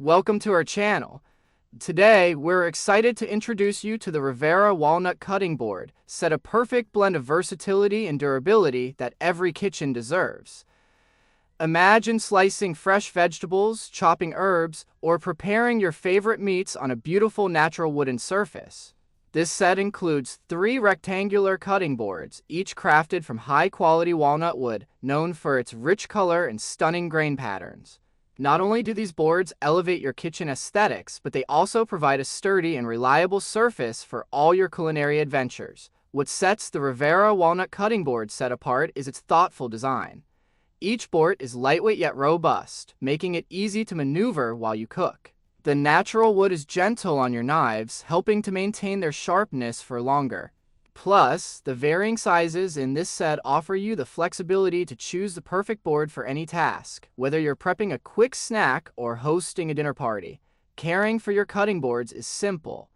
Welcome to our channel. Today, we're excited to introduce you to the Riveira Walnut Cutting Board, set a perfect blend of versatility and durability that every kitchen deserves. Imagine slicing fresh vegetables, chopping herbs, or preparing your favorite meats on a beautiful natural wooden surface. This set includes 3 rectangular cutting boards, each crafted from high-quality walnut wood, known for its rich color and stunning grain patterns. Not only do these boards elevate your kitchen aesthetics, but they also provide a sturdy and reliable surface for all your culinary adventures. What sets the Riveira Walnut Cutting Board set apart is its thoughtful design. Each board is lightweight yet robust, making it easy to maneuver while you cook. The natural wood is gentle on your knives, helping to maintain their sharpness for longer. Plus, the varying sizes in this set offer you the flexibility to choose the perfect board for any task, whether you're prepping a quick snack or hosting a dinner party. Caring for your cutting boards is simple.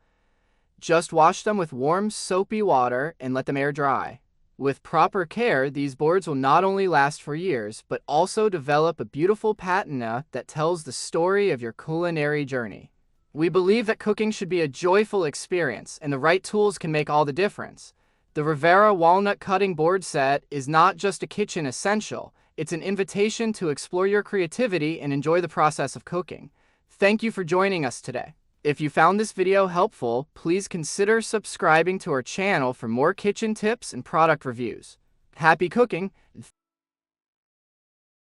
Just wash them with warm, soapy water and let them air dry. With proper care, these boards will not only last for years, but also develop a beautiful patina that tells the story of your culinary journey. We believe that cooking should be a joyful experience, and the right tools can make all the difference. The Riveira Walnut Cutting Board Set is not just a kitchen essential, it's an invitation to explore your creativity and enjoy the process of cooking. Thank you for joining us today. If you found this video helpful, please consider subscribing to our channel for more kitchen tips and product reviews. Happy cooking!